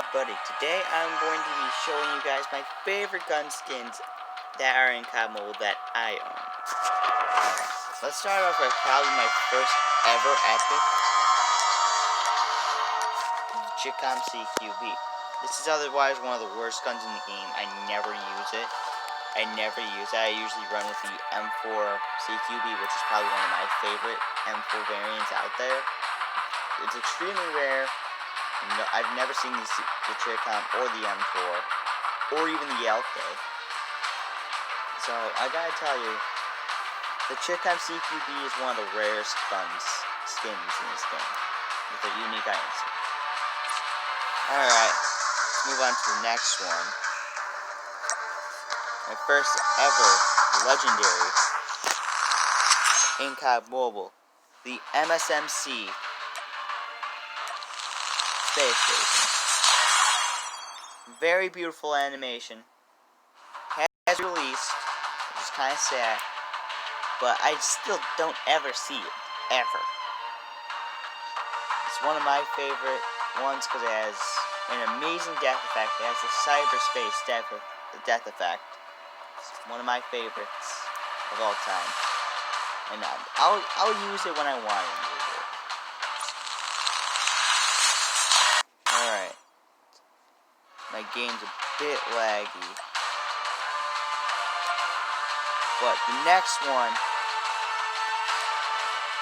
Buddy, today I'm going to be showing you guys my favorite gun skins that are in COD Mobile that I own. Let's start off with probably my first ever epic, codm CQB. This is otherwise one of the worst guns in the game. I never use it. I usually run with the M4 CQB, which is probably one of my favorite M4 variants out there. It's extremely rare. No, I've never seen the codm or the M4 or even the LK. So I gotta tell you, the codm CQB is one of the rarest skins in this game with a unique item set. Alright, let's move on to the next one. My first ever legendary in COD Mobile, the MSMC Space Station. Very beautiful animation. Has released, which is kind of sad, but I still don't ever see it, ever. It's one of my favorite ones because it has an amazing death effect. It has the cyberspace death effect. It's one of my favorites of all time, and I'll use it when I want to use it. Alright. My game's a bit laggy. But the next one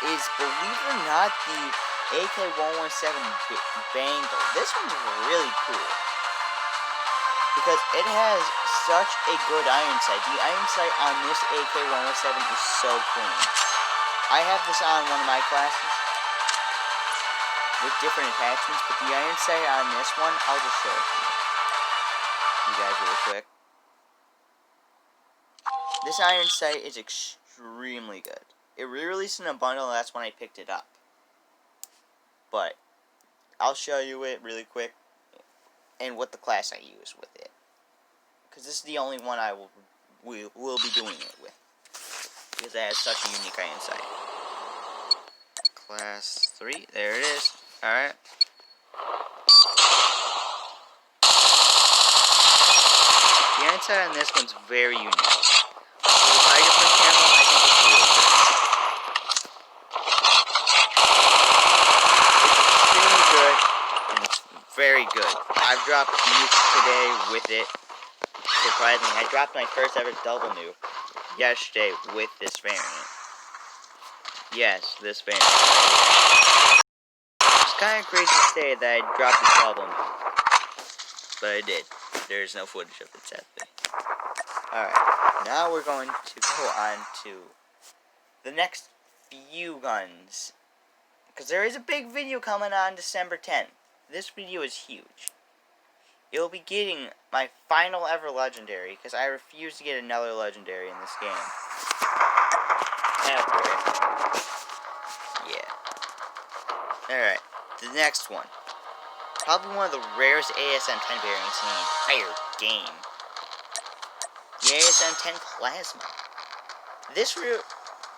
is, believe it or not, the AK-117 Bangle. This one's really cool because it has such a good iron sight. The iron sight on this AK-117 is so clean. I have this on one of my classes with different attachments, but the iron sight on this one, I'll just show it to you guys really quick. This iron sight is extremely good. It re-released in a bundle, and that's when I picked it up. But I'll show you it really quick and what the class I use with it, because this is the only one I will be doing it with, because it has such a unique iron sight. Class 3, there it is. Alright. The iron sight on this one's very unique. For the Tiger Print camo, I think it's really good. It's extremely good, and it's very good. I've dropped nukes today with it. Surprisingly, I dropped my first ever double nuke yesterday with this variant. Yes, this variant. It's kind of crazy to say that I dropped the double nuke, but I did. There's no footage of it, sadly. Alright, now we're going to go on to the next few guns, because there is a big video coming on December 10th. This video is huge. You'll be getting my final ever legendary, because I refuse to get another legendary in this game. Ever. Yeah. Alright, the next one. Probably one of the rarest Asm-10 variants in the entire game. The Asm-10 Plasma. This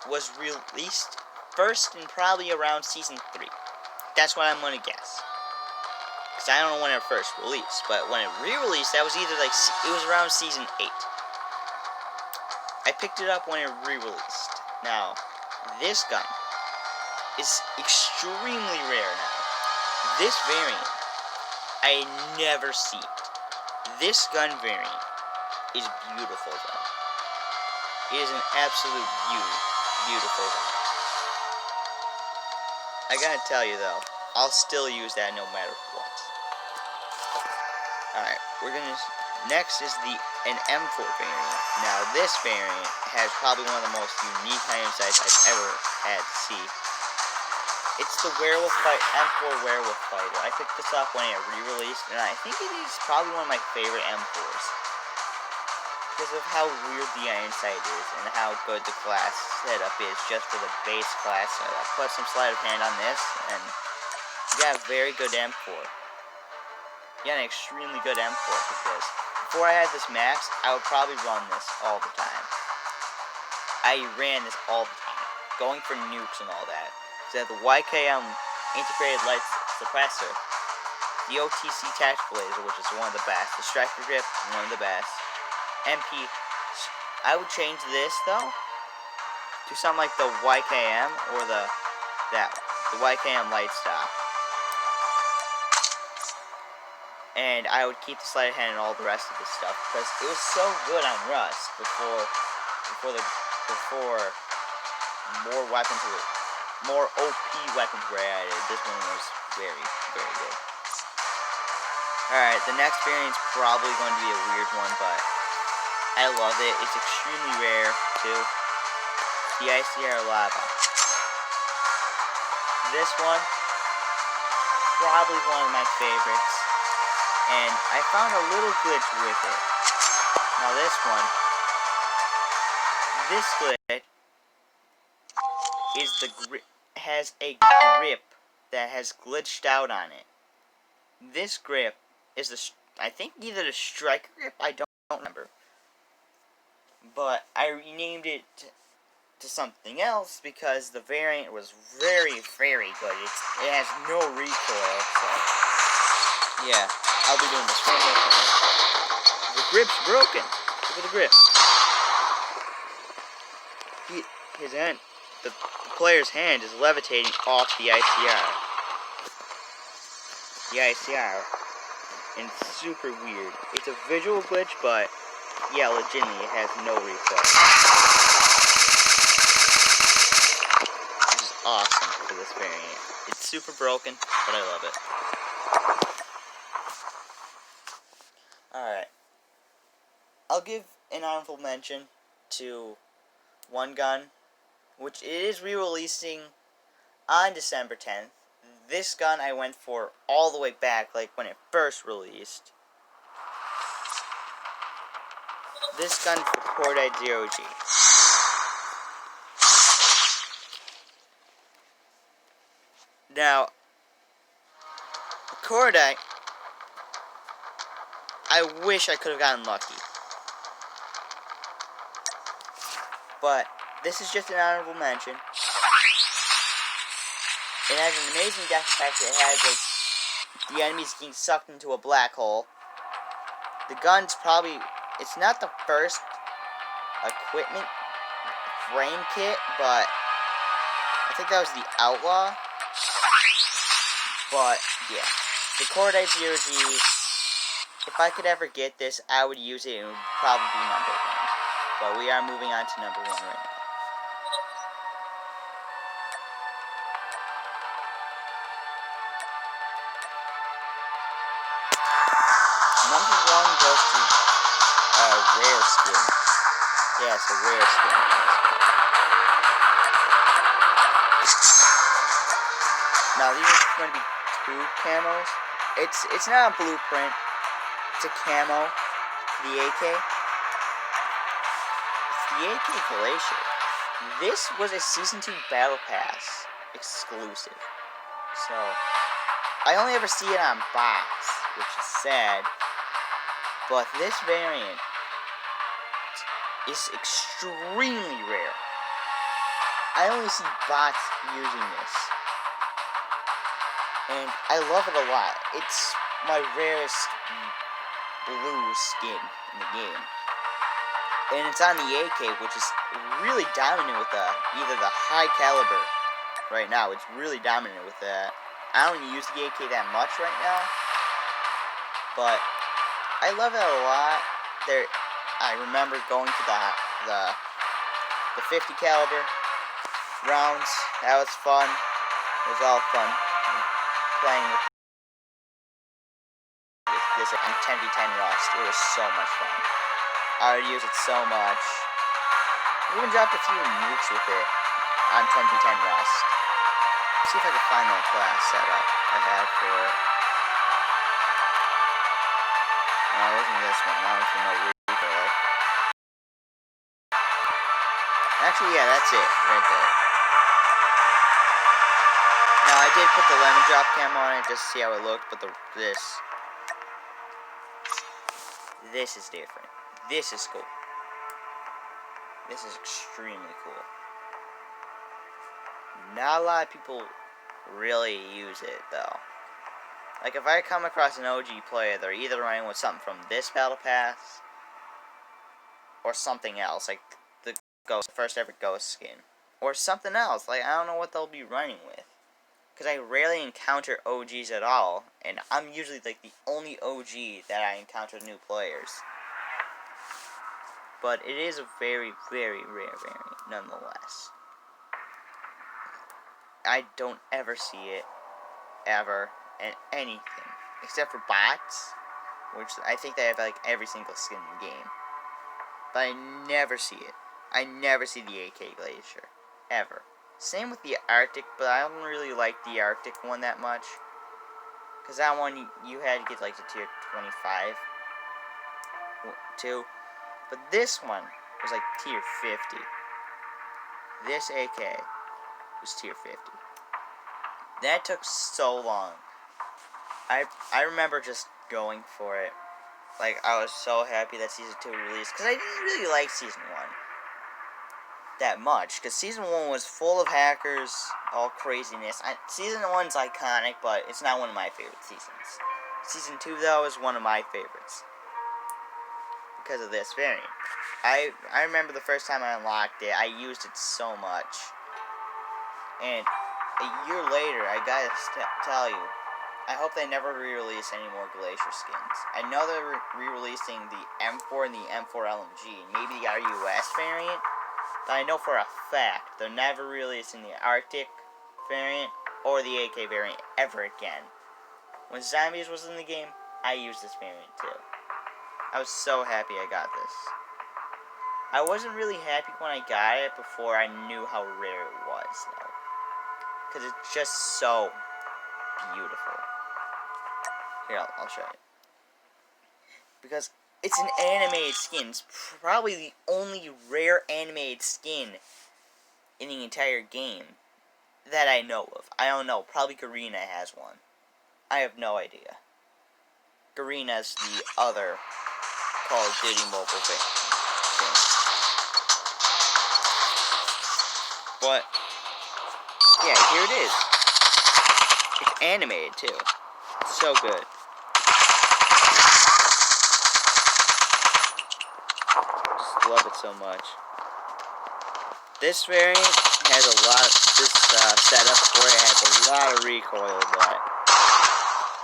was released first in probably around Season 3. That's what I'm going to guess. Because I don't know when it first released. But when it re-released, that was either like, it was around Season 8. I picked it up when it re-released. Now, this gun is extremely rare now. This variant, I never see it. This gun variant is beautiful though. It is an absolute beautiful gun. I gotta tell you though, I'll still use that no matter what. Alright, next is an M4 variant. Now this variant has probably one of the most unique iron sights I've ever had to see. It's the M4 Werewolf Fighter. I picked this up when it re-released, and I think it is probably one of my favorite M4s. Because of how weird the iron sight is, and how good the class setup is just for the base class. So I put some sleight of hand on this, and you got a very good M4. You got an extremely good M4 with this. Before I had this max, I would probably run this all the time. I ran this all the time, going for nukes and all that. So the YKM integrated light suppressor the OTC Tactical Laser, which is one of the best. The Striker Grip, one of the best. MP, I would change this though to something like the YKM or the YKM Light Stop. And I would keep the sleight of hand and all the rest of this stuff because it was so good on Rust before more OP weapons were added. This one was very, very good. Alright, the next variant's probably going to be a weird one, but I love it. It's extremely rare too. The Icr Lava. This one, probably one of my favorites. And I found a little glitch with it. Now this glitch is has a grip that has glitched out on it. This grip is I think either the Striker Grip, I don't remember. But I renamed it to something else because the variant was very, very good. It has no recoil, so yeah. I'll be doing this one more time. The grip's broken. Look at the grip. The player's hand is levitating off the ICR. And it's super weird. It's a visual glitch, but yeah, legitimately, it has no recoil. This is awesome for this variant. It's super broken, but I love it. Alright. I'll give an honorable mention to one gun, which it is re-releasing on December 10th. This gun I went for all the way back, like when it first released. This gun for Cordite 0G. Now, Cordite, I wish I could have gotten lucky. But this is just an honorable mention. It has an amazing death effect. It has like the enemies getting sucked into a black hole. The gun's probably, it's not the first equipment frame kit, but I think that was the Outlaw. But yeah, the Cordite 0G. If I could ever get this, I would use it. It would probably be number 1. But we are moving on to number 1 right now. Number 1 goes to a rare skin. Yeah, it's a rare skin. Now these are going to be 2 camos. It's not a blueprint. It's a camo. The AK. It's the AK Glacier. This was a Season 2 Battle Pass exclusive. So, I only ever see it on box, which is sad. But this variant is extremely rare. I only see bots using this. And I love it a lot. It's my rarest blue skin in the game. And it's on the AK, which is really dominant with either the high caliber right now. It's really dominant with that. I don't use the AK that much right now, but I love it a lot. I remember going to the 50 caliber rounds. That was fun. It was all fun. Playing with this on 10v10 Rust. It was so much fun. I would use it so much. I even dropped a few nukes with it on 10v10 Rust. Let's see if I can find that class setup I had for it. No, it wasn't this one. That was for no recoil. Actually, yeah, that's it. Right there. Now, I did put the lemon drop cam on it just to see how it looked, but this is different. This is cool. This is extremely cool. Not a lot of people really use it, though. Like, if I come across an OG player, they're either running with something from this Battle Pass or something else, like the first ever Ghost skin. Or something else, like, I don't know what they'll be running with. Because I rarely encounter OGs at all, and I'm usually, like, the only OG that I encounter new players. But it is a very, very rare variant, nonetheless. I don't ever see it, ever, in anything. Except for bots, which I think they have, like, every single skin in the game. But I never see it. I never see the AK Glacier. Ever. Same with the Arctic, but I don't really like the Arctic one that much. Because that one, you had to get, like, to tier 25. Too. But this one was, like, tier 50. This AK was tier 50. That took so long. I remember just going for it. Like, I was so happy that Season 2 released. Because I didn't really like Season 1 that much, because Season 1 was full of hackers, all craziness. Season 1's iconic, but it's not one of my favorite seasons. Season 2, though, is one of my favorites, because of this variant. I remember the first time I unlocked it, I used it so much, and a year later, I gotta tell you, I hope they never re-release any more Glacier skins. I know they're re-releasing the M4 and the M4 LMG, and maybe the RUS variant, but I know for a fact they're never releasing the Arctic variant or the AK variant ever again. When Zombies was in the game, I used this variant too. I was so happy I got this. I wasn't really happy when I got it before I knew how rare it was, though. Because it's just so beautiful. Here, I'll show you. Because it's an animated skin. It's probably the only rare animated skin in the entire game that I know of. I don't know. Probably Garena has one. I have no idea. Garena's the other Call of Duty mobile thing. But, yeah, here it is. It's animated, too. It's so good. Just love it so much. This variant has a lot of, this setup for it has a lot of recoil, but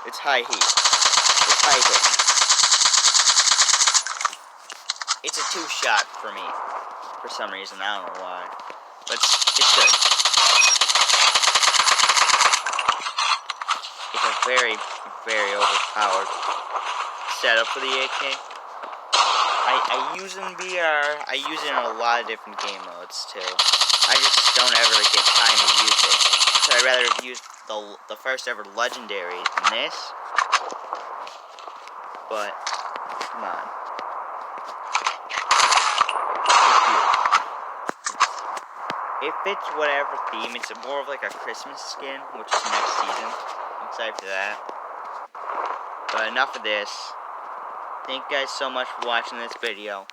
it's high heat. It's high hit. It's a 2-shot for me, for some reason, I don't know why. But it's good. It's a very, very overpowered setup for the AK. I use it in VR, I use it in a lot of different game modes too. I just don't ever get time to use it. So I'd rather have used the first ever legendary than this. But, come on. It fits whatever theme. It's more of like a Christmas skin, which is next season. I'm excited for that. But enough of this. Thank you guys so much for watching this video.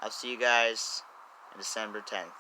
I'll see you guys on December 10th.